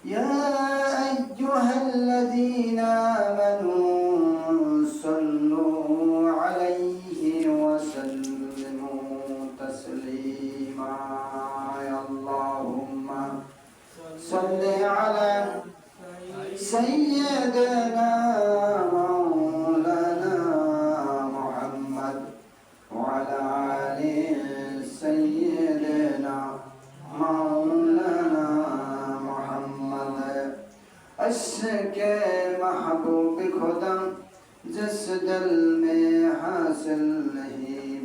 يا أيها الذين آمنوا صلوا عليه وسلموا تسليما اللهم صل على سيدنا مولانا محمد وعلى آل سيدنا مولانا محمد अश्क महबूब खुदा जिस दिल में हासिल नहीं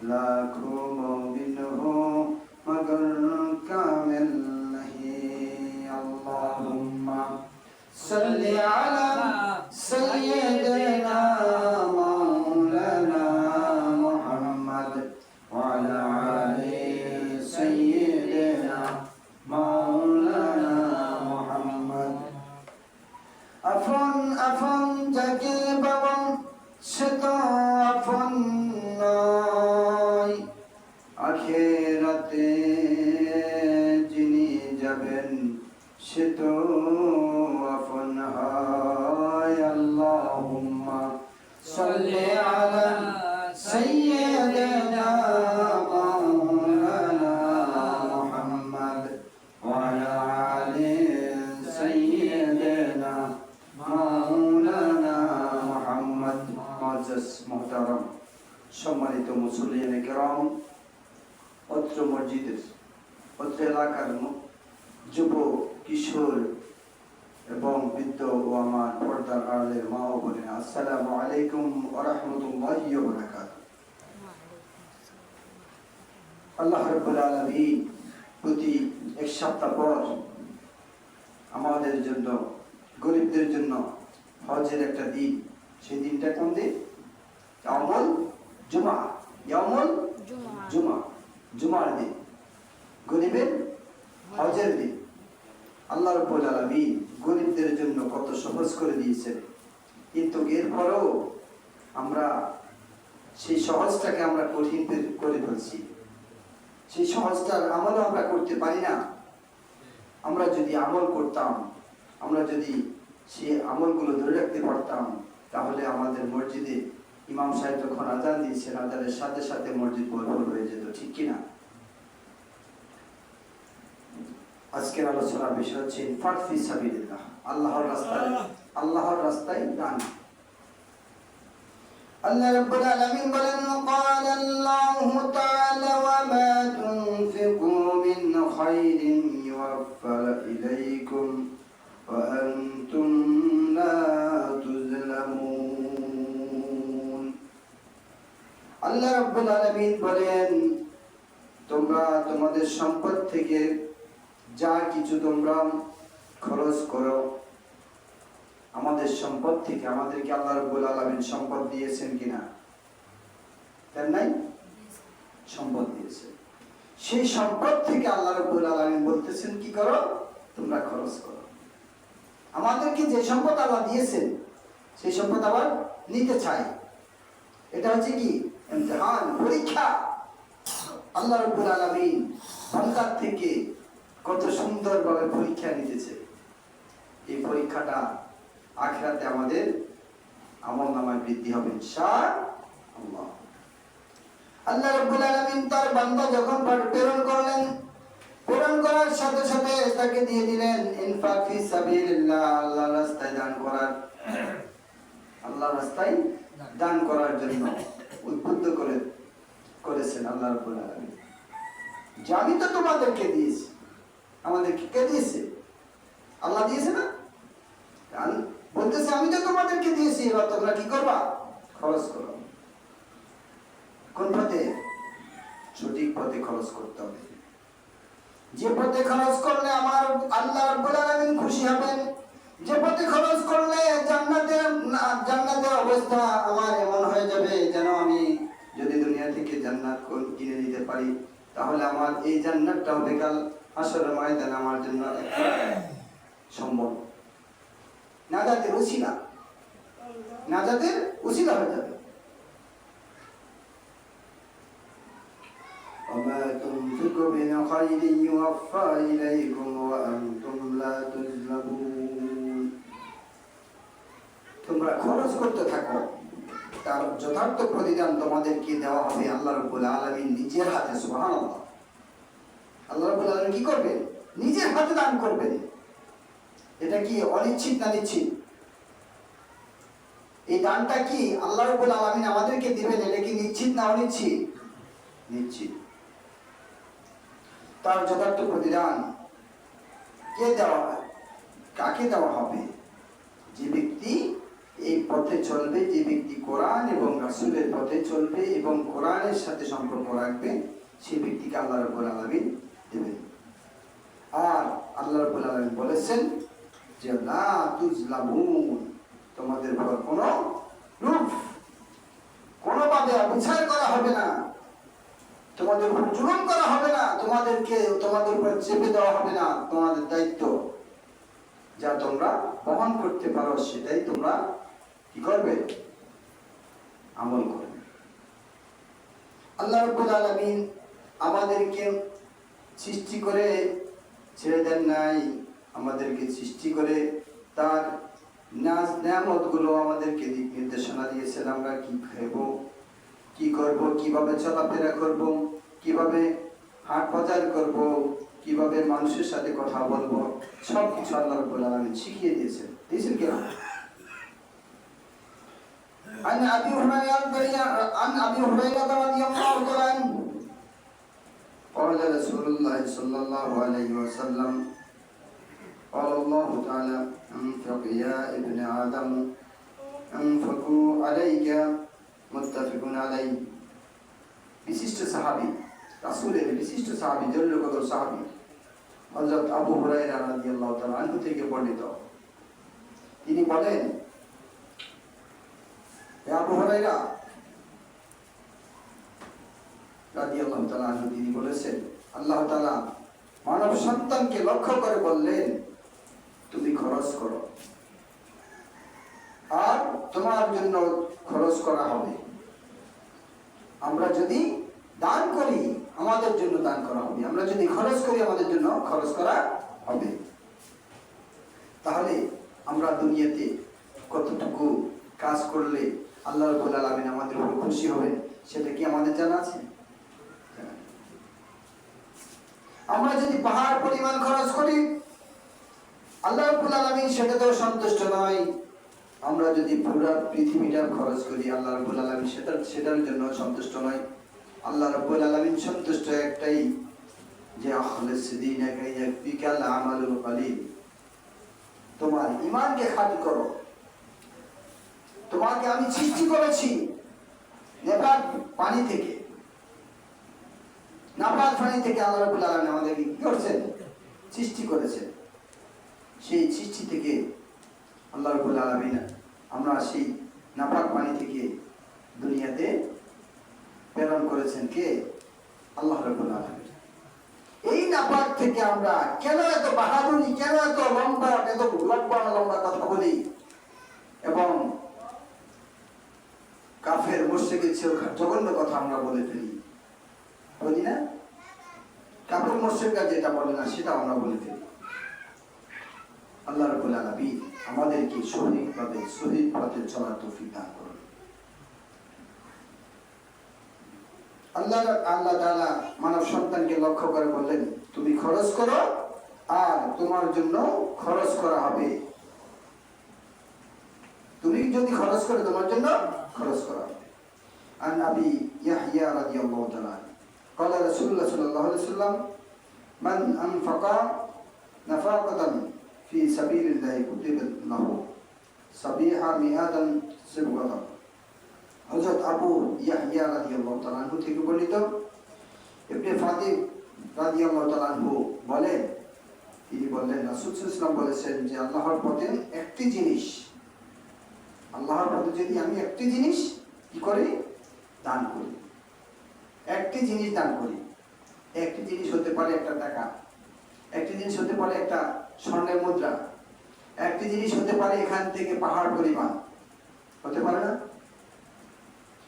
लाखों मोमिन हो मगर कामिल नहीं अल्लाहुम्मा सल्ली अला सय्यिदिना मौलाना मुहम्मद वअला आलि सय्यिदिना मौलाना मुहम्मद আপন যাকে পাবন সে তো আপন নয় আখিরাতে যিনি যাবেন সে তো আপন হয় আল্লাহুম্মা সাল্লি আলা সাইয়্যিদিনা মাওলানা মুহাম্মদ ওয়া আলা আলি সাইয়্যিদিনা মাওলানা মুহাম্মদ মুআজ্জাজ মুহতারাম সম্মানিত মুসল্লিয়ান কিরাম অত্র মসজিদের অত্র এলাকার যুব কিশোর এবং বৃদ্ধ ও আমার পর্দার আড়ালের মা ও বোনেরা আসসালামু আলাইকুম ওয়া রাহমাতুল্লাহি ওয়া বারাকাতুহু আল্লাহ রাব্বুল আলামিন প্রতি এক সপ্তাহ পর আমাদের জন্য গরিবদের জন্য হজের একটা দিন সেই দিনটা কোন দিন ইয়াউমুল জুমআ ইয়াউমুল জুমআ জুমার দিন গরিবের হজের দিন আল্লাহ রাব্বুল আলামিন গরিবদের জন্য কত সহজ করে দিয়েছেন কিন্তু এরপরেও আমরা সেই সহজটাকে আমরা কঠিন করে ফেলছি সেই সহজটার আমলও আমরা করতে পারি না আমরা যদি আমল করতাম আমরা যদি সেই আমলগুলো ধরে রাখতে পারতাম তাহলে আমাদের মসজিদে ইমাম সাহেব যখন আজান দিয়েছেন আজানের সাথে সাথে মসজিদ ভরপুর হয়ে যেত ঠিক কিনা আজকের আলোচনার বিষয় হচ্ছে ইনফাক ফি সাবিলিল্লাহ আল্লাহর রাস্তায় দান আল্লাহ রাব্বুল আলামিন বলেন قال الله تعالى وما تنفقوا من خير يوفى إليكم وأنتم لا تظلمون আল্লাহ রাব্বুল আলামিন বলেন তোমরা তোমাদের সম্পদ থেকে যা কিছু তোমরা খরচ করো আমাদের সম্পদ থেকে আমাদেরকে আল্লাহ রাব্বুল আলামিন সম্পদ দিয়েছেন কিনা তাই নাই সম্পদ দিয়েছেন সেই সম্পদ থেকে আল্লাহ রাব্বুল আলামিন বলতেছেন কি করো তোমরা খরচ করো আমাদেরকে যে সম্পদ আল্লাহ দিয়েছেন সেই সম্পদ আবার নিতে চাই এটা হচ্ছে কি ইমতিহান পরীক্ষা আল্লাহ রাব্বুল আলামিন বান্দার থেকে কত সুন্দরভাবে পরীক্ষা নিতেছে এই পরীক্ষাটা আখিরাতে আমাদের আমলনামায় বৃদ্ধি হবে ইনশাআল্লাহ আল্লাহ রাব্বুল আলামিন তার বান্দা যখন প্রেরণ করলেন প্রেরণ করার সাথে সাথে তাকে দিয়ে দিলেন ইনফাক ফি সাবিলিল্লাহ আল্লাহর রাস্তায় দান করার জন্য উদ্বুদ্ধ করেছেন আল্লাহ রাব্বুল আলামিন যে আমি তো তোমাদেরকে দিয়েছি আমাদেরকে কে দিয়েছে আল্লাহ দিয়েছে না বলতেছে আমি তো তোমাদেরকে দিয়েছি এবার তোমরা কি করবা খরচ করো কোন পথে সঠিক পথে খরচ করতে হবে যে পথে খরচ করলে আমার আল্লাহ রাব্বুল আলামিন খুশি হবেন যে পথে খরচ করলে জান্নাতের অবস্থা আমার এমন হয়ে যাবে যেন আমি যদি দুনিয়া থেকে জান্নাত কিনে নিতে পারি তাহলে আমার এই জান্নাতটা হবে কাল হাসরের ময়দানে আমার জন্য সম্ভব নাজাতের উসিলা হয়ে যাবে وما تنفقوا من خير يوفى إليكم وأنتم لا تظلمون খরচ করতে থাকো, তার যথার্থ প্রতিদান তোমাদেরকে দেওয়া হবে আল্লাহ রাব্বুল আলামিন নিজের হাতে। সুবহানাল্লাহ। আল্লাহ রাব্বুল আলামিন কি করবেন? নিজের হাতে দান করবেন। এটা কি অনিশ্চিত না নিশ্চিত? এই দানটা কি আল্লাহ রাব্বুল আলামিন আমাদেরকে দিবেন, এটা কি নিশ্চিত না অনিশ্চিত? নিশ্চিত। তার যথার্থ প্রতিদান কে দেওয়া হবে? কাকে দেওয়া হবে? যে ব্যক্তি এই পথে চলবে, যে ব্যক্তি কোরআন এবং রাসূলের পথে চলবে এবং কোরআনের সাথে সম্পর্ক রাখবে, সেই ব্যক্তিকে আল্লাহ রাব্বুল আলামিন দেবেন। আর আল্লাহ রাব্বুল আলামিন বলেছেন যে লা তুজলামুন, তোমাদের উপর কোনো রূপ কোনোভাবে অবিচার করা হবে না, তোমাদের উপর জুলুম করা হবে না, তোমাদের উপর চেপে দেওয়া হবে না। তোমাদের দায়িত্ব যা তোমরা বহন করতে পারো সেটাই তোমরা কি করবে? আমল করবে। আল্লাহ রাব্বুল আলামিন আমাদেরকে সৃষ্টি করে ছেড়ে দেন নাই, আমাদেরকে সৃষ্টি করে তার নিয়ামতগুলো আমাদেরকে দিক নির্দেশনা দিয়েছেন। আমরা কি খাইব, কি করব, কিভাবে চলাফেরা করব, কিভাবে হাট বাজার করব, কিভাবে মানুষের সাথে কথা বলবো, সব কিছু আল্লাহ রাব্বুল আলামিন শিখিয়ে দিয়েছেন কি না? عن أبي هريرة رضي الله تعالى عنه قال رسول الله صلى الله عليه وسلم قال الله تعالى انفق يا ابن آدم انفقوا عليك متفق عليه। বিশিষ্ট সাহাবী, রাসূলের বিশিষ্ট সাহাবী, জল্লকদর সাহাবী হযরত আবু হুরায়রা রাদিয়াল্লাহু তাআলা আনহু থেকে বর্ণিত। তিনি বলেন, আবু হুরায়রা রাদিয়াল্লাহু তাআলা আনহু তিনি বলেছেন, আল্লাহ তাআলা মানব সন্তানকে লক্ষ্য করে বললেন, তুমি খরচ করো আর তোমার জন্য খরচ করা হবে। আমরা যদি দান করি আমাদের জন্য দান করা হবে, আমরা যদি খরচ করি আমাদের জন্য খরচ করা হবে। তাহলে আমরা দুনিয়াতে কতটুকু কাজ করলে আল্লাহ রাব্বুল আলামিন আমাদের উপর খুশি হবেন সেটা কি আমাদের জানা আছে? আমরা যদি পাহাড় পরিমাণ খরচ করি আল্লাহ রাব্বুল আলামিন সেটাতেও সন্তুষ্ট নয়। আমরা যদি পুরো পৃথিবীটা খরচ করি আল্লাহ রাব্বুল আলামিন সেটার জন্য সন্তুষ্ট নয়। আল্লাহ রাব্বুল আলামিন সন্তুষ্ট একটাই, যে আখলিস দীনাকা ইয়াকফিকাল আমালুল কলিল, তোমার ঈমানকে খাঁটি করো। তোমাকে আমি সৃষ্টি করেছি নেপাক পানি থেকে, নাপাক পানি থেকে আল্লাহ রাব্বুল আলামিন আমাদেরকে কি করেছেন? সৃষ্টি করেছেন। সেই সৃষ্টি থেকে আল্লাহ রাব্বুল আলামিন আমরা সেই নাপাক পানি থেকে দুনিয়াতে প্রেরণ করেছেন কে? আল্লাহ রাব্বুল আলামিন। এই নাপাক থেকে আমরা কেন এত বাহাদুরি, কেন এত লম্বা কথা বলি এবং কাফের মুশরিকের চেয়ে জঘন্য কথা আমরা বলে ফেলি, বলি না? কাফের মুশরিকরা যেটা বলে না সেটা আমরা বলে ফেলি। আল্লাহ রাব্বুল আলামিন আমাদেরকে সঠিক পথে চলার তৌফিক দান করুন। আল্লাহ তাআলা মানব সন্তানকে লক্ষ্য করে বললেন, তুমি খরচ করো আর তোমার জন্য খরচ করা হবে। তুমি যদি খরচ করো তোমার জন্য খরচ করা হবে। عن أبي يحيى رضي الله تعالى عنه قال رسول الله صلى الله عليه وسلم من أنفق نفقة في سبيل الله كتب له سبيحة مئة صبغة। হযরত আবু ইয়াহইয়া রাদিয়াল্লাহু তাআলা আনহু থেকে বর্ণিত, ইবনে ফাতিম রাদিয়াল্লাহু তাআলা আনহু বলেন, তিনি বললেন রাসূল সাল্লাল্লাহু আলাইহি ওয়াসাল্লাম বলেছেন যে আল্লাহর পথে একটি জিনিস, আল্লাহর পথে যদি আমি একটি জিনিস কি করি? দান করি। একটি জিনিস দান করি। একটি জিনিস হতে পারে একটা টাকা, একটি জিনিস হতে পারে একটা স্বর্ণের মুদ্রা, একটি জিনিস হতে পারে এখান থেকে পাহাড় পরিমাণ, হতে পারে না?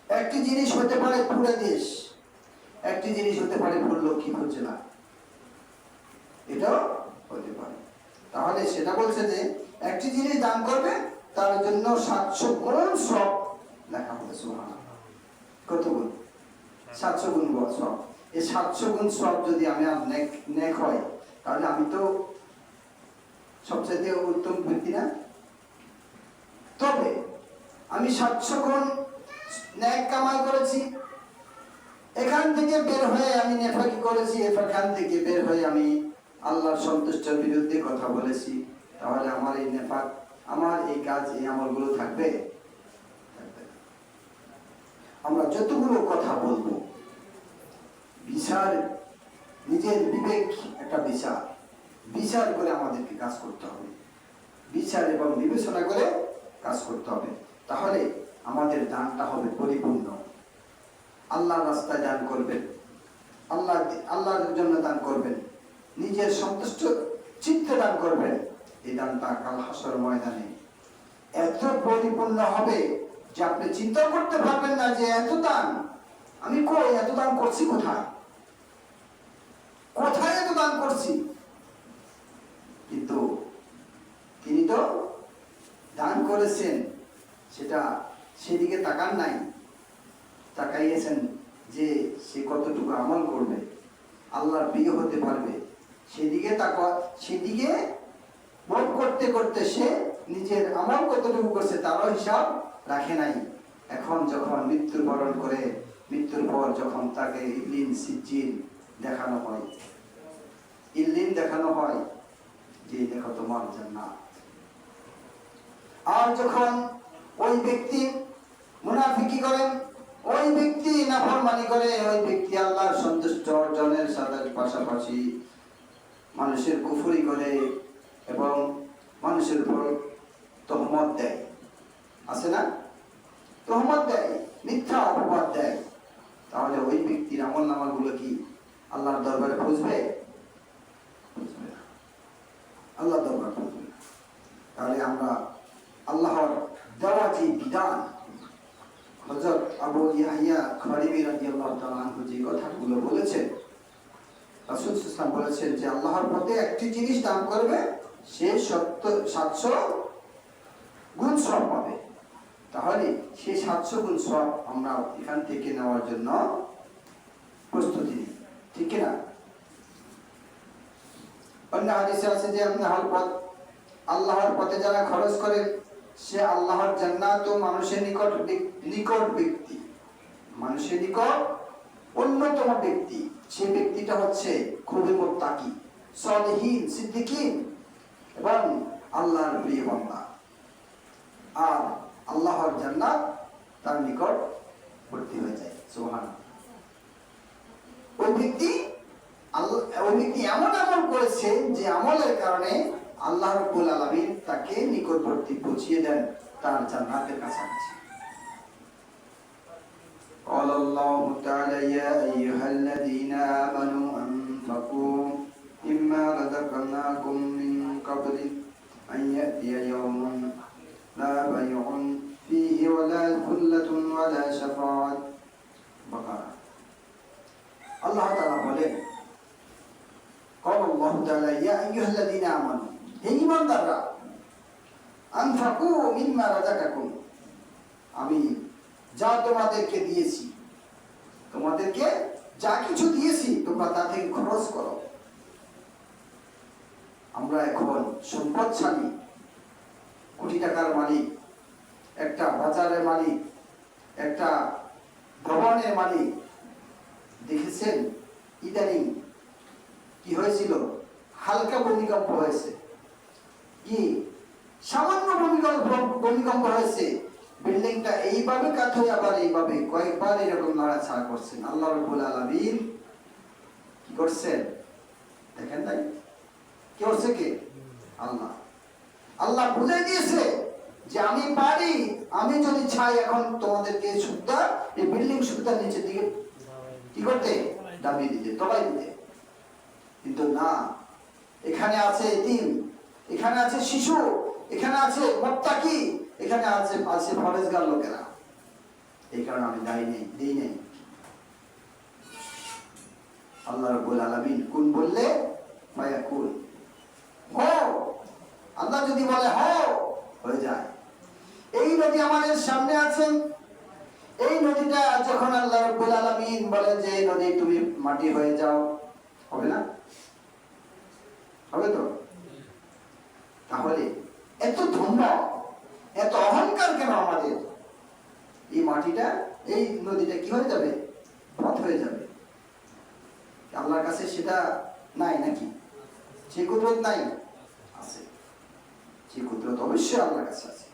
একটি জিনিস হতে পারে পুরো দেশ, একটি জিনিস হতে পারে ফুল লক্ষ্মীপুর জেলা, এটাও হতে পারে। তাহলে সেটা বলছে যে একটি জিনিস দান করবে তার জন্য 700 গুণ সব লেখা হবে। সুবহানাল্লাহ। কত গুণ? 700 গুণ সব। এই 700 গুণ সব যদি আমি আর নেক হয়, তাহলে আমি তো সবচেয়ে উত্তম ব্যক্তি না? তবে আমি 700 গুণ নেক কামাই করেছি, এখান থেকে বের হয়ে আমি নেফাকি করেছি, এখান থেকে বের হয়ে আমি আল্লাহর সন্তুষ্টের বিরুদ্ধে কথা বলেছি, তাহলে আমার এই নেফাক, আমার এই কাজ, এই আমলগুলো থাকবে? আমরা যতগুলো কথা বলবো, বিচার, নিজের বিবেক একটা বিচার করে আমাদেরকে কাজ করতে হবে, বিচার এবং বিবেচনা করে কাজ করতে হবে। তাহলে আমাদের দানটা হবে পরিপূর্ণ। আল্লাহর রাস্তায় দান করবেন, আল্লাহর জন্য দান করবেন, নিজের সন্তুষ্ট চিত্তে দান করবেন। এই দানটা কাল হাসর ময়দানে এত পরিপূর্ণ হবে যে আপনি চিন্তা করতে পারবেন না যে এত দান আমি কই, এত দান করছি কোথায় এত দান করছি। কিন্তু তিনি তো দান করেছেন, সেদিকে তাকান নাই, তাকাইয়েছেন যে সে কতটুকু আমল করবে, আল্লাহর প্রিয় হতে পারবে, সেদিকে ভোগ করতে করতে সে নিজের আমল কতটুকু করছে তারও হিসাব রাখে নাই। এখন যখন মৃত্যুবরণ করে, মৃত্যুর পর যখন তাকে ইল্লিন সিজ্জিন দেখানো হয়, যে দেখো তোমার জান্নাত। আর যখন ওই ব্যক্তি মুনাফিকি করেন, ওই ব্যক্তি নাফরমানি করে, ওই ব্যক্তি আল্লাহর সন্তুষ্ট অর্জনের সাথে পাশাপাশি মানুষের কুফরি করে এবং মানুষের উপর তহমত দেয়, আছে না? তহমত দেয়, মিথ্যা অপবাদ দেয়, তাহলে ওই ব্যক্তির আমল নামাগুলো কি আল্লাহর দরবারে পৌঁছবে? আল্লাহর দরবারে পৌঁছবে না। তাহলে আমরা আল্লাহর দেওয়া যে বিধান, হযরত আবু ইয়াহইয়া খারিবি রাদিয়াল্লাহু তাআলা আনহু যে কথাগুলো বলেছেন, রাসূল সাল্লাল্লাহু আলাইহি ওয়াসাল্লাম বলেছেন যে আল্লাহর পথে একটি জিনিস দান করবে, সে 700 গুণ সওয়াব পাবে। তাহলে সেই 700 গুণ সওয়াব আমরা এখান থেকে নেওয়ার জন্য প্রস্তুতি নিই, ঠিক কি না? অন্য হাদিসে আছে যে আল্লাহর পথে যারা খরচ করে সে আল্লাহর জান্নাত ও মানুষের নিকট ব্যক্তি, মানুষের নিকট অন্যতম ব্যক্তি। সে ব্যক্তিটা হচ্ছে খুবই মুত্তাকি, সালিহিন, সিদ্দিকিন এবং আল্লাহর প্রিয় বান্দা। আর আল্লাহর জান্নাত তার নিকট ভর্তি হয়ে যায়। সুবহানাল্লাহ। ওই ব্যক্তি এমন আমল করেছে যে আমলের কারণে আল্লাহ রাব্বুল আলামিন তাকে নিকটবর্তী পৌঁছিয়ে দেন তার জান্নাতের কাছাকাছি। قال الله تعالى يا أيها الذين آمنوا أنفقوا مما رزقناكم من قبل أن يأتي يوم لا بيع فيه ولا ثلة ولا شفاعة। بقرة। الله تعالى বলেন قال الله تعالى يا أيها الذين آمنوا হে ঈমানদাররা আনফাকু মিম্মা রাযাকাকুম, আমি যা তোমাদেরকে দিয়েছি, তোমাদেরকে যা কিছু দিয়েছি তোমরা তা থেকে খরচ করো। আমরা এখন সম্পদশালী, কোটি টাকার মালিক, একটা বাজারের মালিক, একটা ভবনের মালিক। দেখেছেন ইদানিং কি হয়েছিল? হালকা ভূমিকম্প হয়েছে, কি সামান্য ভূমিকম্প হয়েছে, বিল্ডিংটা এইভাবে কাত হয়ে আবার এইভাবে কয়েকবার এরকম নাড়াচাড়া করছেন। আল্লাহ রাব্বুল আলামিন কি করছেন দেখেন তাই? কি করছে? কে? আল্লাহ। আল্লাহ বুঝাই দিয়েছে যে আমি পারি, আমি যদি চাই এখন তোমাদেরকে সুদ্ধা এই বিল্ডিং সুদ্ধা নিচের দিকে কি করতে, দাবিয়ে দিতে, তলায় দিতে। কিন্তু না, এখানে আছে এতিম, এখানে আছে শিশু, এখানে আছে মুত্তাকি, এখানে আছে ফরেজগার লোকেরা, এই কারণে আমি দিই নেই। আল্লাহ রাব্বুল আলামিন কুন বললে ফায়াকুন, হো। আল্লাহ যদি বলে হো, হয়ে যায়। নদী আমাদের সামনে আছে। এই নদীটা যখন আল্লাহ রাব্বুল আলামিন বলেন যে এই নদী তুমি মাটি হয়ে যাও, হবে না? হবে তো? তাহলে এত ধন্য, এত অহংকার কেন আমাদের? এই মাটিটা, এই নদীটা কি হয়ে যাবে? পথ হয়ে যাবে। আল্লাহর কাছে সেটা নাই নাকি? সেই কুদরত নাই? আছে। সেই কুদরত অবশ্যই আল্লাহর কাছে আছে।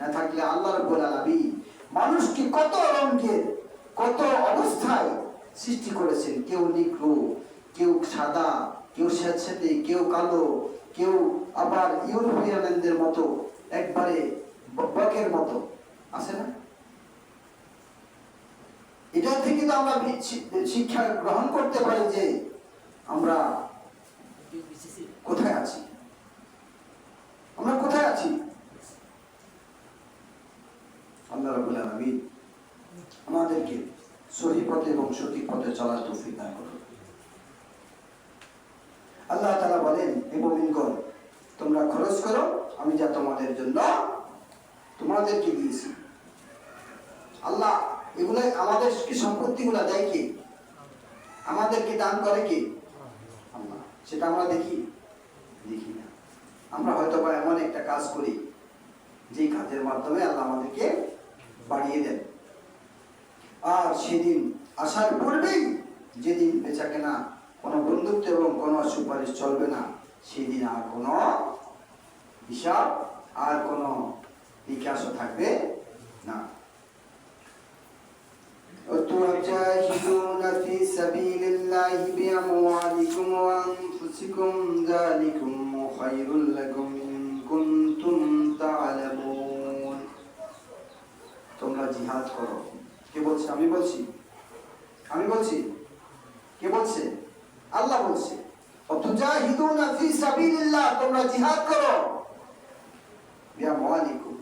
না থাকলে আল্লাহ রাব্বুল আলামিন মানুষকে কত রঙের, কত অবস্থায় সৃষ্টি করেছেন। কেউ নিগ্রো, কেউ সাদা, কেউ স্যাঁতস্যাঁতে, কেউ কালো, কেউ আবার ইউরোপিয়ানদের মতো একবারে বকের মতো, আছে না? এটা থেকে তো আমরা শিক্ষা গ্রহণ করতে পারি যে আমরা কোথায় আছি, আমরা কোথায় আছি। আল্লাহ রাব্বুল আলামিন আমাদেরকে সহিহ পথে এবং সঠিক পথে চলার তৌফিক দান করুন। আল্লাহ তাআলা বলেন, হে মুমিনগণ, তোমরা খরচ করো আমি যা তোমাদের জন্য তোমাদেরকে দিয়েছি। আল্লাহ এগুলো আমাদের কি সম্পত্তিগুলো দেয় কি? আমাদেরকে দান করে কি? আল্লাহ। সেটা আমরা দেখি না। আমরা হয়তো বা এমন একটা কাজ করি যে কাজের মাধ্যমে আল্লাহ আমাদেরকে বাড়িয়ে দেন। আর সেদিন আসার পূর্বেই, যেদিন বেচা কেনা কোনো বন্ধুত্ব এবং কোনো সুপারিশ চলবে না, সেদিন আর কোনো হিসাব, আর কোনো বিকাশও থাকবে না। وتجاهدون في سبيل الله بأموالكم وأنفسكم ذلكم خير لكم إن كنتم تعلمون। তোমরা জিহাদ করো। কে বলছে? আমি বলছি? কে বলছে? আল্লাহ বলছে, ওয়াতুজাহিদুনা ফি সাবিলিল্লাহ, তোমরা জিহাদ করো বিআমওয়ালিকুম,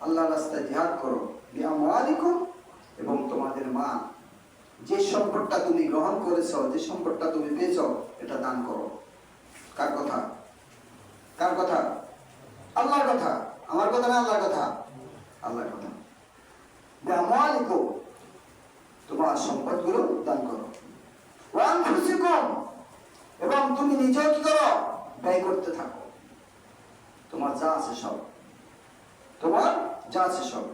আল্লাহর রাস্তায় জিহাদ করো, বিআমওয়ালিকুম, এবং তোমাদের মাল, যে সম্পদটা তুমি গ্রহণ করেছো, যে সম্পদটা তুমি পেয়েছো, এটা দান করো। কার কথা? আল্লাহর কথা। আমার কথা না, আল্লাহর কথা। আল্লাহর কথা। বিআমওয়ালিকুম, তোমার সম্পদগুলো দান করো। ওয়া আনফুসিকুম, এবং তুমি নিজেও কি করো? ব্যয় করতে থাকো। তোমার যা আছে সব।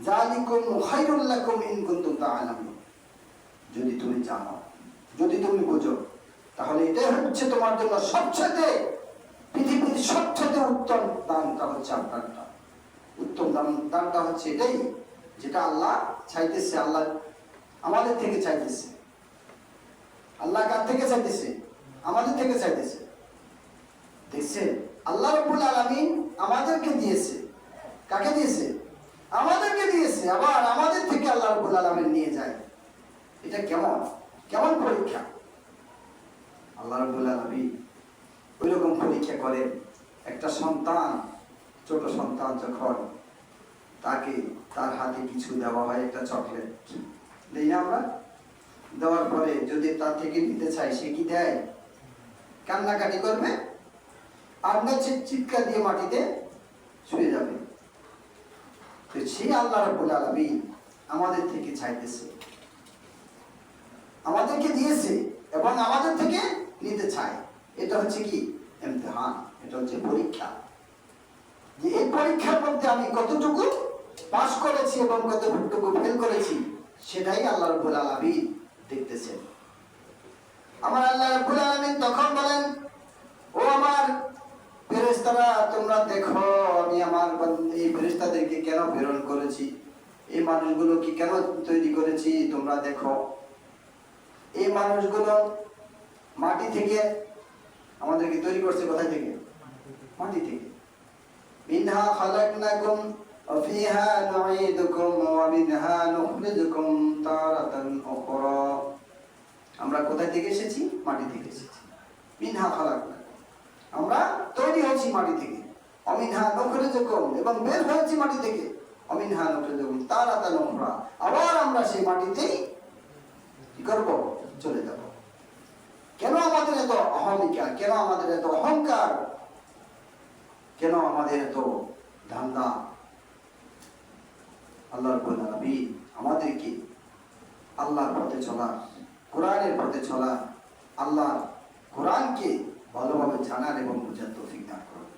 যালিকুম খায়রুল লাকুম ইন কুনতুম তা'লামুন, যদি তুমি জানো, যদি তুমি বুঝো, তাহলে এটাই হচ্ছে তোমার জন্য সবচেয়ে, পৃথিবীর সবচেয়ে উত্তম দানটা হচ্ছে আপনারটা। উত্তম দানটা হচ্ছে এটাই, যেটা আল্লাহ চাইতেছে, আল্লাহ আমাদের থেকে চাইতেছে। আল্লাহ কার থেকে চাইতেছে? আমাদের থেকে চাইতেছে। দেখছেন, আল্লাহ রাব্বুল আলামিন আমাদেরকে দিয়েছে। কাকে দিয়েছে? আমাদেরকে দিয়েছে। আবার আমাদের থেকে আল্লাহ রাব্বুল আলামিন নিয়ে যায়। এটা কেমন পরীক্ষা? আল্লাহ রাব্বুল আলামিন ওইরকম পরীক্ষা করেন। একটা সন্তান, ছোট সন্তান যখন তাকে তার হাতে কিছু দেওয়া হয়, একটা চকলেট দেই না আমরা? দেওয়ার পরে যদি তার থেকে নিতে চাই, সে কি দেয়? কান্নাকাটি করবে, আর না চিৎকার দিয়ে মাটিতে শুয়ে যাবে। তো সেই আল্লাহ রাব্বুল আলামিন আমাদের থেকে চাইতেছে, আমাদেরকে দিয়েছে এবং আমাদের থেকে নিতে চায়। এটা হচ্ছে কি? ইমতিহান। এটা হচ্ছে পরীক্ষা, যে এই পরীক্ষার মধ্যে আমি কতটুকু পাস করেছি এবং কতটুকু ফেল করেছি, সেটাই আল্লাহ রাব্বুল আলামিন দেখতেছেন। আমার আল্লাহ রাব্বুল আলামিন তখন বলেন, ও আমার ফেরেশতারা, তোমরা দেখো আমি আমার এই ফেরেশতাদেরকে কেন প্রেরণ করেছি, এই মানুষগুলোকে কেন তৈরি করেছি, তোমরা দেখো। এই মানুষগুলো মাটি থেকে আমাদেরকে তৈরি করছে। কোথায় থেকে? মাটি থেকে। মিনহা খালাকনাকুম ওয়া ফিহা নুঈদুকুম ওয়া মিনহা নুখরিজুকুম তারাতান উখরা। আমরা কোথা থেকে এসেছি? মাটি থেকে এসেছি। মিনহা খালাকনাকুম, আমরা তৈরি হয়েছি মাটি থেকে। অমিনহা নুখরিজুকুম, এবং বের হয়েছি মাটি থেকে। অমিনহা নুখরিজুকুম তারাতান উখরা, আবার আমরা সেই মাটিতেই কি করব? চলে যাব। কেন আমাদের এত অহমিকা? কেন আমাদের এত অহংকার? কেন আমাদের এত ধান্দা? আল্লাহ রাব্বুল আলামিন আমাদেরকে আল্লাহর পথে চলা, কোরআনের পথে চলা, আল্লাহ কোরআনকে ভালোভাবে জানার এবং বোঝার তৌফিক দান করুন।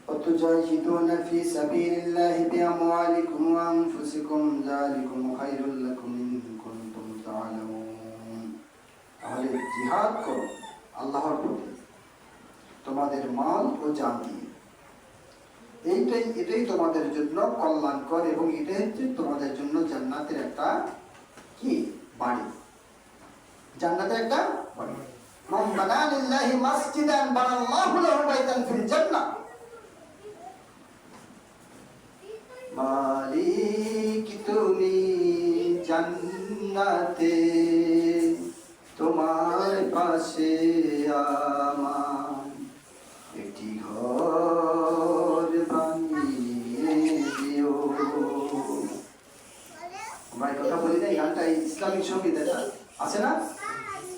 وتجاهدون في سبيل الله بأموالكم وأنفسكم ذلكم خير لكم إن كنتم تعلمون। তাহলে জিহাদ করো আল্লাহর পথে তোমাদের মাল ও জান দিয়ে। এটাই তোমাদের জন্য কল্যাণকর এবং এটাই হচ্ছে তোমাদের জন্য জান্নাতের একটা কি বাড়ি, জান্নাতের একটা বাড়ি। মান বানা লিল্লাহি মাসজিদান বানাল্লাহু লাহু বাইতান ফিল জান্নাহ। মালিক তুমি জান্নাতে তোমার পাশে আমার একটি ঘর বানিয়ে দিও। আমরা কথা বলি না, এই গানটা ইসলামিক সঙ্গীত এটা আছে না?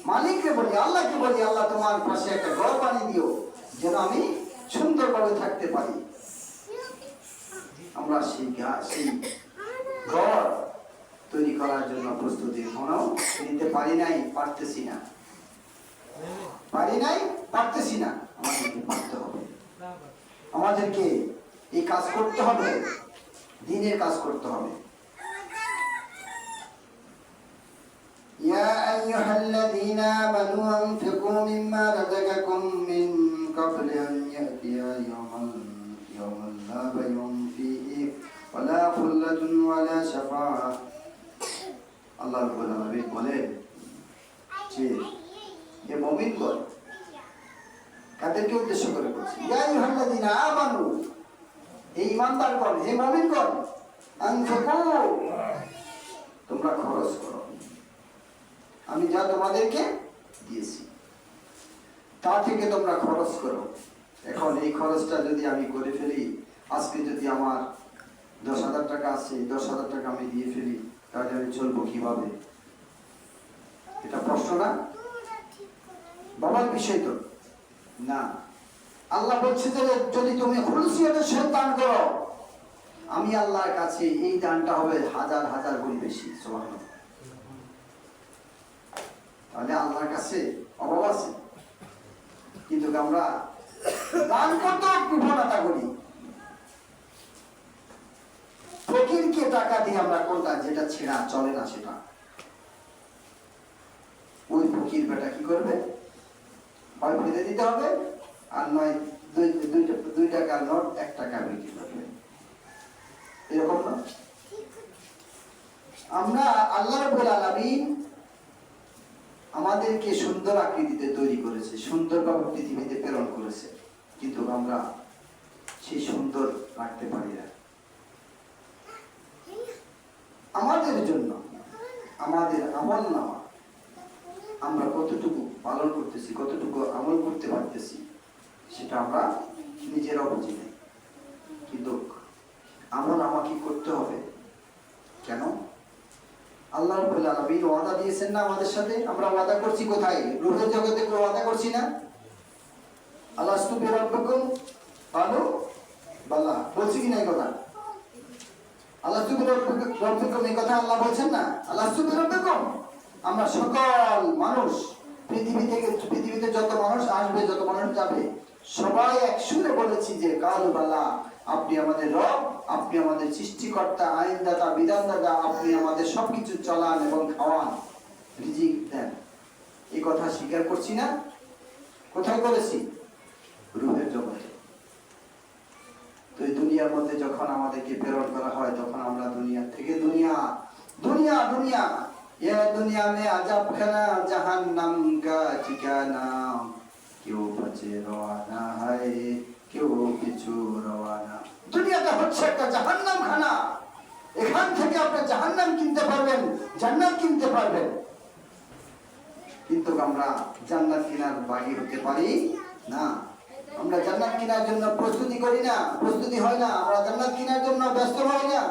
মালিককে বলি, আল্লাহকে বলি, আল্লাহ তোমার পাশে একটা ঘর বানিয়ে দিও যেন আমি সুন্দরভাবে থাকতে পারি। আমরা সেই ঘর তৈরি করার জন্য প্রস্তুতি এখনো নিতে পারি নাই, পারতেছি না। আমাদেরকে পারতে হবে, আমাদেরকে এই কাজ করতে হবে, দ্বীনের কাজ করতে হবে। ইয়া আইয়ুহাল্লাযীনা আমানু আনফিকু মিম্মা রাযাকাকুম মিন ক্বাবলি আন ইয়াতিয়া ইয়াওমান লা বাইউন ফীহি ওয়ালা খুল্লাতুন ওয়ালা শাফাআহ। আল্লাহ রাব্বুল আলামিন বলেন যে হে মুমিনগণ, কাদেরকে উদ্দেশ্য করে বলছি? ইয়া আইয়ুহাল্লাযীনা আমানু, হে ঈমানদারগণ, হে মুমিনগণ, আনফিকু, তোমরা খরচ করো আমি যা তোমাদেরকে দিয়েছি তা থেকে তোমরা খরচ করো। এখন এই খরচটা যদি আমি করে ফেলি, আজকে যদি আমার 10,000 টাকা আছে, 10,000 টাকা আমি দিয়ে ফেলি, তাহলে আমি চলবো কিভাবে? এটা প্রশ্ন না, বাবার বিষয় তো না। আল্লাহ বলছে যে যদি তুমি খুলসিয়তের সাথে দান করো, আমি আল্লাহর কাছে এই দানটা হবে হাজার হাজার গুণ বেশি। সুবহানাল্লাহ। তাহলে আল্লাহর কাছে অভাব আছে, কিন্তু আমরা দান করতে বিফলতা করি। ফকিরকে টাকা দিয়ে আমরা কোনটা যেটা ছেড়া চলে না সেটা, ওই ফকির বেটা কি করবে? হয় ফেলে দিতে হবে, আর নয় 2 টাকার নোট 1 টাকা বিক্রি করবে। এরকম না? আমরা আল্লাহ রাব্বুল আলামিন আমাদেরকে সুন্দর আকৃতিতে তৈরি করেছে, সুন্দরভাবে পৃথিবীতে প্রেরণ করেছে, কিন্তু আমরা সেই সুন্দর রাখতে পারি না। আমাদের জন্য আমাদের আমল নামা আমরা কতটুকু পালন করতেছি, কতটুকু আমল করতে পারতেছি, সেটা আমরা নিজেরাও বুঝি না। কিন্তু আমল আমাকে করতে হবে। কেন? আল্লাহ রাব্বুল আলামিন ওয়াদা দিয়েছেন না আমাদের সাথে? আমরা ওয়াদা করছি কোথায়? রূহের জগতে কোনো ওয়াদা করছি না? আলাস্তু বিরাব্বিকুম ক্বালু বালা, বলছি কি না এই কথা? আলাস্তু বিরাব্বিকুম এই কথা আল্লাহ বলছেন না? আলাস্তু বিরাব্বিকুম, আমরা সকল মানুষ পৃথিবীতে যত মানুষ আসবে, যত মানুষ যাবে, সবাই একসুরে বলেছি যে কালু বালা, আপনি আমাদের রব, আপনি আমাদের সৃষ্টিকর্তা, আইনদাতা, বিধানদাতা, আপনি আমাদের সবকিছু চলান এবং খাওয়ান, রিজিক দেন। এই কথা স্বীকার করছি না? কোথায় করেছি? রূহের জগতে। তো এই দুনিয়ার মধ্যে যখন আমাদেরকে প্রেরণ করা হয়, তখন আমরা দুনিয়া থেকে দুনিয়া ये दुनिया में अजब खाना जहन्नम का ठिकाना, क्यों बचे रवाना है क्यों पिछू रवाना। দুনিয়াটা হচ্ছে একটা জাহান্নাম খানা, এখান থেকে আপনি জাহান্নাম কিনতে পারবেন, জান্নাত কিনতে পারবেন, কিন্তু আমরা জান্নাত কেনার বাগী হতে পারি না। আমরা জান্নাত কেনার জন্য প্রস্তুতি করি না, প্রস্তুতি হয় না, আমরা জান্নাত কেনার জন্য ব্যস্ত হই না।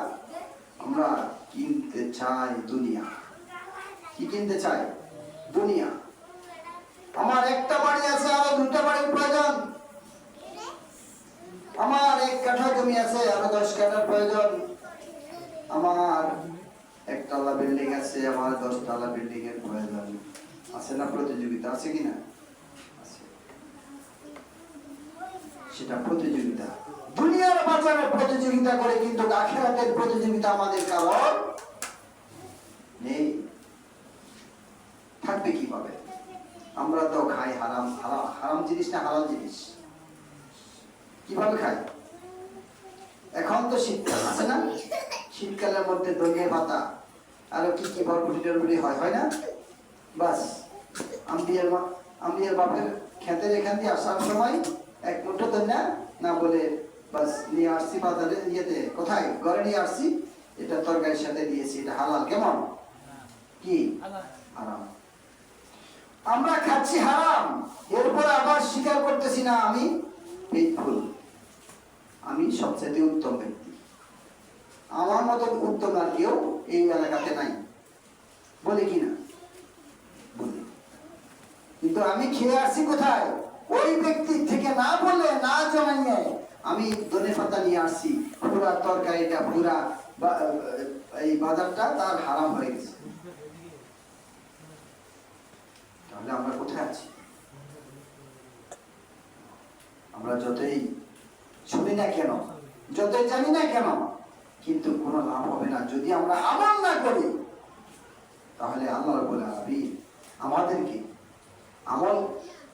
আমরা কিনতে চাই দুনিয়া। কি কিনতে চাই? দুনিয়া। আমার একটা বাড়ি আছে, আরো 2টা বাড়ির প্রয়োজন। আমার 1 কাঠা জমি আছে, আরো 10 কাটার প্রয়োজন। আমার একতলা বিল্ডিং আছে, আমার 10 তলা বিল্ডিং এর প্রয়োজন আছে না? প্রতিযোগিতা আছে কিনা? আছে। সেটা প্রতিযোগিতা, দুনিয়ার বাজারে প্রতিযোগিতা করে, কিন্তু আখিরাতের প্রতিযোগিতা আমাদের কারণ নেই। থাকবে কিভাবে? আমরা তো খাই হারাম। হারাম জিনিস না হালাল জিনিস? কিভাবে খাই? এখন তো শীতকাল আছে না? শীতকালের মধ্যে ধনিয়া পাতা আরো কি কি বরবটি টরবটি হয় না? বাস আম্বিয়ার বাপের খেতের এখান দিয়ে আসার সময় এক মুঠো ধনিয়া না বলে বাস নিয়ে আসছি বাজারে, ইয়েতে কোথায় ঘরে নিয়ে আসছি, এটা তরকারির সাথে দিয়েছি, এটা হালাল। কেমন? কি হারাম? আমরা খাচ্ছি হারাম, এরপর আবার স্বীকার করতেছি না আমি ফেথফুল, আমি সবচেয়ে উত্তম ব্যক্তি, আমার মতো উত্তম আর কেউ এই এলাকাতে নাই, বলি কিনা? বলি। কিন্তু আমি খেয়ে আসছি কোথায়? ওই ব্যক্তির থেকে না বলে, না জানাইয়ে আমি ধনে পাতা নিয়ে আসছি, পুরা তরকারিটা, পুরা এই বাজারটা তার হারাম হয়ে গেছে। তাহলে আমরা কোথায় আছি? আমরা যতই শুনি না কেন, যতই জানি না কেন, কিন্তু কোনো লাভ হবে না যদি আমরা আমল না করি। তাহলে আল্লাহ রাব্বুল আলামিন আমাদেরকে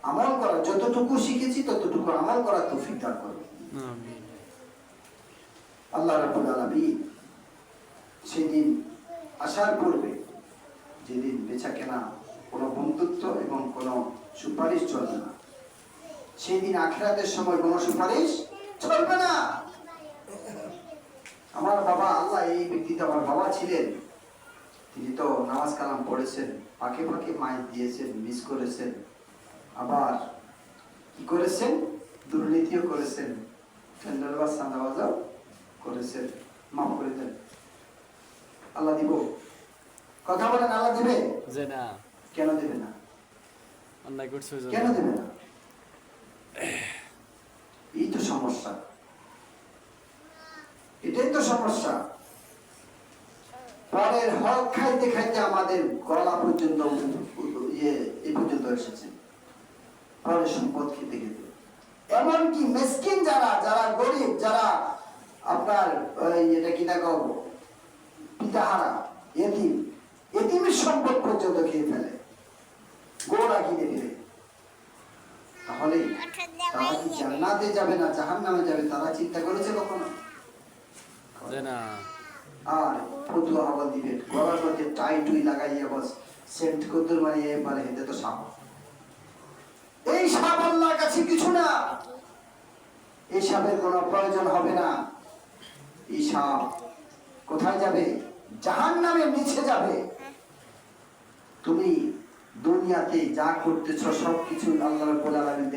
আমল করা, যতটুকু শিখেছি ততটুকু আমল করার তৌফিক দান করবে। আমিন। আল্লাহ রাব্বুল আলামিন সেদিন আসার পূর্বে, যেদিন বেচা কেনা, কোনো বন্ধুত্ব এবং কোনো সুপারিশ চলবে না, সেই দিন আখিরাতের সময় কোনো সুপারিশ চলবে না। আমার বাবা, আল্লাহ এই ব্যক্তিটা আমার বাবা ছিলেন, তিনি তো নামাজ কালাম পড়েছেন, ফাঁকে ফাঁকে মাইক দিয়েছেন, মিস করেছেন, আবার কি করেছেন? দুর্নীতিও করেছেন, টেন্ডারবাজ চাঁদাবাজও করেছেন। মাফ করে দেন, আল্লাহ দিব। কথা বলেন, আল্লাহ দিবে? কেন দেবে না? কেন দেবে না? এই তো সমস্যা, এটাই তো সমস্যা। পরের হক খাইতে খাইতে আমাদের গলা পর্যন্ত এই পর্যন্ত এসেছে, পরের সম্পদ খেতে খেতে। এমনকি মিসকিন যারা, যারা গরিব, যারা আপনার এটা কি না গো, পিতাহারা, এতিম, এতিমের সম্পদ পর্যন্ত খেয়ে ফেলে, গোড়া কিনে ফেলে। তাহলে তারা কি জান্নাতে যাবে না জাহান্নামে যাবে, তারা চিন্তা করেছে কখনো? না। আর ফতুয়া আবার দিবে, গলার মধ্যে টাই টুই লাগাইয়া বস সেন্ট কদ্দুর মারিয়ে এবারে হেঁটে তো সাপ। এই সাপ আল্লাহর কাছে কিছু না, এই সাপের কোনো প্রয়োজন হবে না। এই সাপ কোথায় যাবে? জাহান্নামের নিচে যাবে। তুমি দুনিয়াতে যা করতেছ সবকিছু আল্লাহ রাব্বুল আলামিন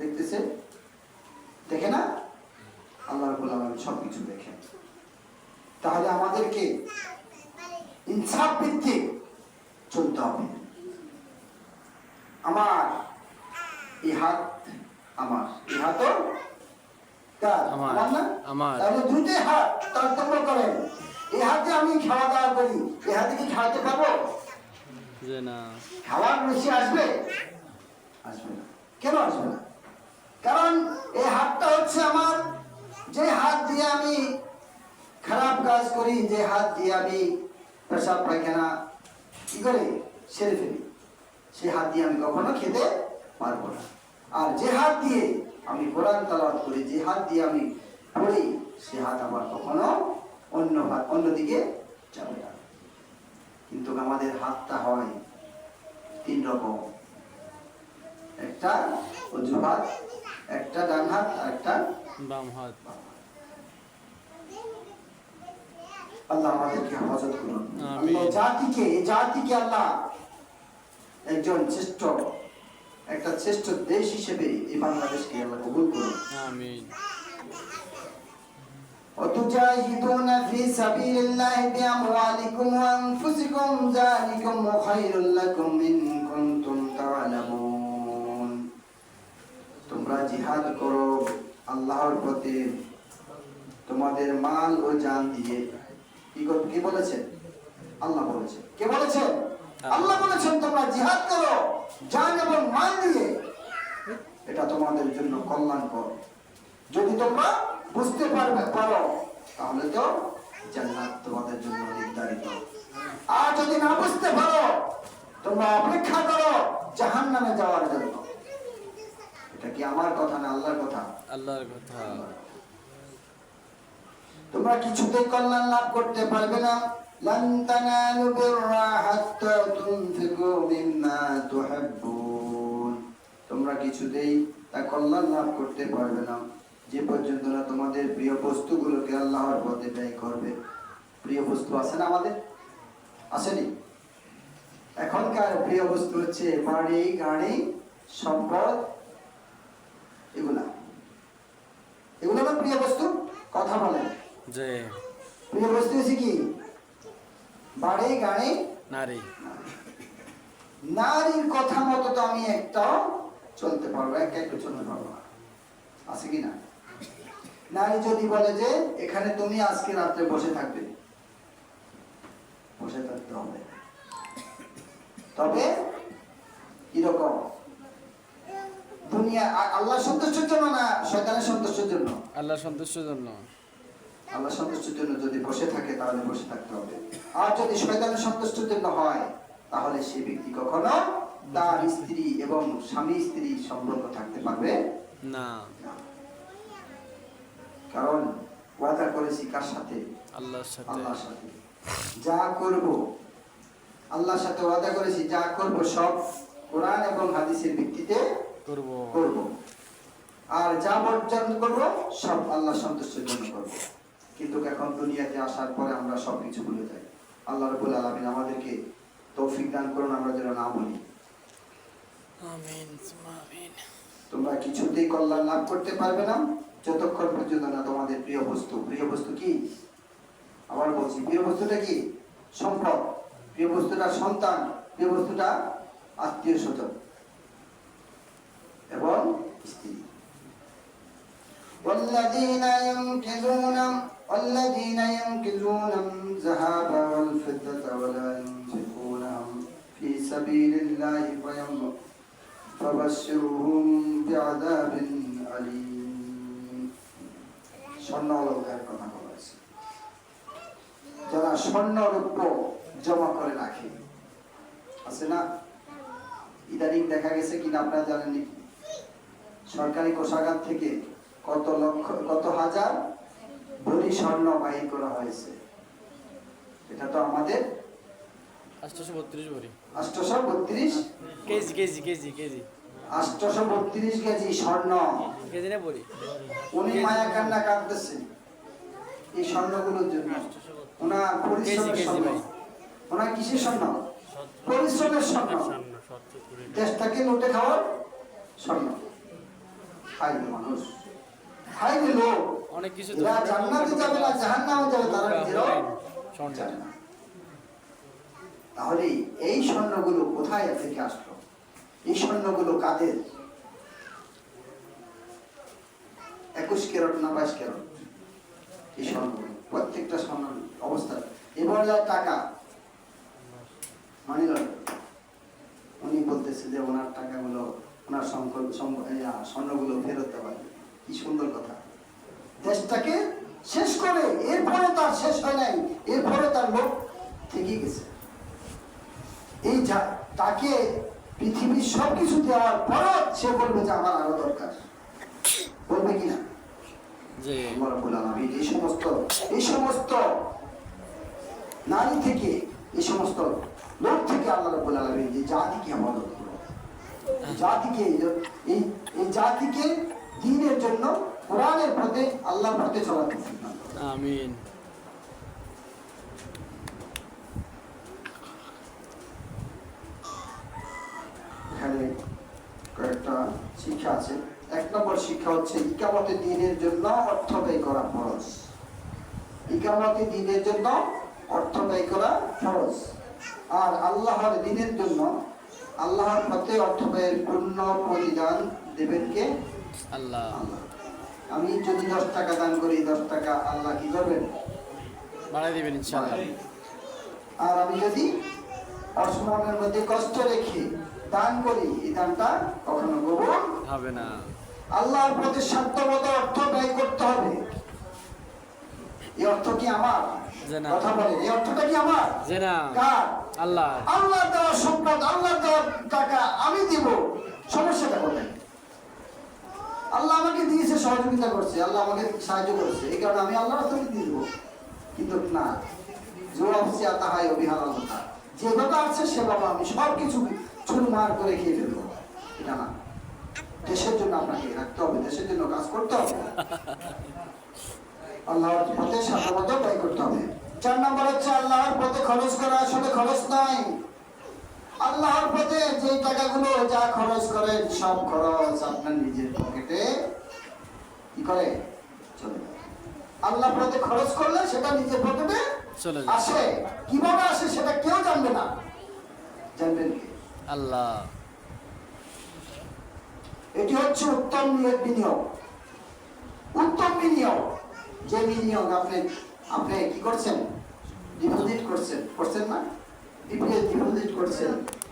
দেখতেছে, দেখে না? আল্লাহ রাব্বুল আলামিন সবকিছু দেখেন। তাহলে আমাদেরকে ইনসাফ ভিত্তিক চলতে হবে। আমার এই হাত, আমার এই হাতও কার? আমার না? আমার। তাহলে দুইটাই হাত তারতম্য করেন। এই হাতে আমি খাওয়া দাওয়া করি, এই হাতে কি খাওয়াতে পারবো? না। খাওয়ার বেশি আসবে? আসবে না। কেন আসবে না? কারণ এই হাতটা হচ্ছে আমার, যে হাত দিয়ে আমি খারাপ কাজ করি, যে হাত দিয়ে আমি পেশাব পায়খানা কি করে সেরে ফেলি, সেই হাত দিয়ে আমি কখনো খেতে পারবো না। আর যে হাত দিয়ে আমি কোরআন তেলাওয়াত করি, যে হাত দিয়ে আমি পড়ি, সে হাত আমার কখনো অন্যদিকে যাবে না। কিন্তু আমাদের হাতটা হয় 3 রকম, একটা অজু হাত, একটা ডান হাত, আর একটা বাম হাত। আল্লাহ আমাদেরকে হেফাজত করুন। আল্লাহ জাতিকে আল্লাহ একজন শ্রেষ্ঠ, একটা শ্রেষ্ঠ দেশ হিসেবে এই বাংলাদেশকে আল্লাহ কবুল করুন। আমিন। وتجاهدون في سبيل الله بأموالكم وأنفسكم ذلكم خير لكم إن كنتم تعلمون। তোমরা জিহাদ করো আল্লাহর পথে, তোমাদের মাল ও জান দিয়ে কি বলেছেন? আল্লাহ বলেছেন। কে বলেছেন? আল্লাহ বলেছেন তোমরা জিহাদ করো জান এবং মাল দিয়ে, এটা তোমাদের জন্য কল্যাণকর। যদি তোমরা বুঝতে পারো তাহলে তো জান্নাত তোমাদের জন্য নির্ধারিত। আর যদি না বুঝতে পারো তোমরা অপেক্ষা করো জাহান্নামে যাওয়ার জন্য। এটা কি আমার কথা না আল্লাহর কথা? আল্লাহর কথা। তোমরা কিছুতেই কল্যাণ লাভ করতে পারবে না। লান তানালু বিররা হাত্তা তুনফিকু মিম্মা তুহিব্বুন। তোমরা কিছুতেই তা কল্যাণ লাভ করতে পারবে না যে পর্যন্ত না তোমাদের প্রিয় বস্তুগুলোকে আল্লাহর পথে ব্যয় করবে। প্রিয় বস্তু আছে না আমাদের? আসেনি? এখনকার প্রিয় বস্তু হচ্ছে বাড়ি, গাড়ি, সম্পদ, এগুলা না প্রিয় বস্তু? কথা বলেন। যে প্রিয় বস্তু হচ্ছে কি? বাড়ি, গাড়ি, নারী। নারীর কথা মতো তো আমি একটাও চলতে পারবো, একটু চলতে পারবো না, আছে কি না? নারী যদি বলে যে এখানে তুমি আজকে রাত্রে বসে থাকবে, বসে থাকতে হবে। তবে কিরকম? দুনিয়া আল্লাহ সন্তুষ্টের জন্য না শয়তানের সন্তুষ্টের জন্য? আল্লাহ সন্তুষ্টের জন্য। আল্লাহ সন্তুষ্টের জন্য যদি বসে থাকে তাহলে বসে থাকতে হবে। আর যদি শয়তানের সন্তুষ্টের জন্য হয় তাহলে সে ব্যক্তি কখনো তার স্ত্রী এবং স্বামী স্ত্রী সম্পর্ক থাকতে পারবে না। কারণ ওয়াদা করেছি কার সাথে? আল্লাহর সাথে। আল্লাহর সাথে। যা করব আল্লাহর সাথে ওয়াদা করেছি, যা করব সব কোরআন এবং হাদিসের ভিত্তিতে করব। আর যা বর্জন করব সব আল্লাহ সন্তুষ্টির জন্য করব। কিন্তু এখন দুনিয়াতে আসার পরে আমরা সবকিছু ভুলে যাই। আল্লাহ রাব্বুল আলামিন আমাদেরকে তৌফিক দান করুন আমরা যেন না ভুলি। আমিন আমিন। তোমরা কিছুতেই কল্যাণ লাভ করতে পারবে না যতক্ষণ পর্যন্ত না তোমাদের প্রিয় বস্তু কি? আবার বলছি, প্রিয় বস্তুটা কি? সম্পদ। প্রিয় বস্তুটা সন্তান, প্রিয় বস্তুটা আত্মীয় স্বজন এবং স্ত্রী। والذين ينكثون الذهب والفضة ولا ينفقونهم في سبيل الله فبشرهم بعذاب أليم। স্বর্ণ অলংকারের কথা বলেছে। যারা স্বর্ণ রৌপ্য জমা করে রাখে, আছে না? ইদানিং দেখা গেছে কিনা আপনারা জানেন নাকি, সরকারি কোষাগার থেকে কত হাজার ভরি স্বর্ণ বাহির করা হয়েছে। এটা তো আমাদের 832 ভরি, 832 কেজি 832 কেজি স্বর্ণ। কেজি না ভরি? উনি মায়া কান্না কাঁদতেছেন এই স্বর্ণগুলোর জন্য। ওনার পরিশ্রমের স্বর্ণ। ওনার কিসের স্বর্ণ? পরিশ্রমের স্বর্ণ। দেশটাকে লুটে খাওয়ার স্বর্ণ। খাইবে মানুষ, খাইবে লোক। অনেক কিছু এরা জান্নাতে যাবে না জাহান্নামে যাবে, তারা নিজেরাও জানে না। তাহলে এই স্বর্ণগুলো কোথায় থেকে আসলো? এই স্বর্ণগুলো কাদের? 21 ক্যারেট না 22 ক্যারেট এই স্বর্ণগুলো, প্রত্যেকটা স্বর্ণ অবস্থা। এবার যায় টাকা মানি লন্ডার, উনি বলতেছে যে ওনার টাকাগুলো, ওনার স্বর্ণগুলো ফেরত দেওয়া। কি সুন্দর কথা! দেশটাকে শেষ করে এরপরে তার শেষ হয় নাই, এরপরে তার লোক থেকে গেছে। এই তাকে পৃথিবীর সবকিছু দেওয়ার পরও সে বলবে যে আমার আরো দরকার, বলবে কিনা? এই সমস্ত নারী থেকে, এই সমস্ত লোক থেকে আল্লাহ রাব্বুল আলামিন যে জাতিকে আমাদের জাতিকে এই জাতিকে দ্বীনের জন্য কোরআনের পথে আল্লাহর পথে চলাতে। আমিন। এখানে কয়েকটা শিক্ষা আছে। 1 নম্বর শিক্ষা হচ্ছে ইকামতে দ্বীনের জন্য অর্থ ব্যয় করা ফরজ। ইকামতে দ্বীনের জন্য অর্থ ব্যয় করা ফরজ। আর আল্লাহর দ্বীনের জন্য, আল্লাহর পথে অর্থ ব্যয়ের পূর্ণ প্রতিদান দেবেন কে? আল্লাহ। আমি যদি 10 টাকা দান করি, 10 টাকা আল্লাহ কি করবেন? বাড়াই দিবেন ইনশাআল্লাহ। আর আমি যদি অসমানের মধ্যে কষ্ট রেখে দান করি, এই দানটা কখনো কবুল হবে না। আল্লাহর প্রতি সাধ্যমতো অর্থ ব্যয় করতে হবে। এই অর্থ কি আমার? যে না। কথা বলে, এই অর্থটা কি আমার? যে না। কার? আল্লাহ। আল্লাহ দেওয়া সম্পদ, আল্লাহ দেওয়া টাকা আমি দিব, সমস্যাটা কোথায়? আল্লাহ আমাকে দিয়েছে, সহযোগিতা করছে, আল্লাহ আমাকে সাহায্য করেছে, এই কারণে আমি আল্লাহর হাতে দিয়ে দেবো। কিন্তু না, জবাব সিয়াতা হয় অবিহারালতা, যেভাবে আছে সেভাবে আমি সব কিছু চুরমার করে খেয়ে ফেলবো, এটা না। দেশের জন্য আপনাকে রাখতে হবে, দেশের জন্য কাজ করতে হবে, আল্লাহর পথে সাধ্যমতো ব্যয় করতে হবে। 4 নম্বর হচ্ছে আল্লাহর পথে খরচ করা আসলে খরচ নয়। আল্লাহর পথে যে টাকাগুলো যা খরচ করেন, সব খরচ আপনার নিজের পকেটে কি করে? চলে যায়। আল্লাহর পথে খরচ করলে সেটা নিজের পকেটে চলে যায়। আসে। কিভাবে আসে সেটা কেউ জানবে না, জানবেন কি? আল্লাহ। এটি হচ্ছে উত্তম নিয়ত বিনিয়োগ। উত্তম বিনিয়োগ, যে বিনিয়োগ আপনি কি করছেন? ডিপোজিট করছেন না? ডিপোজিট করছেন,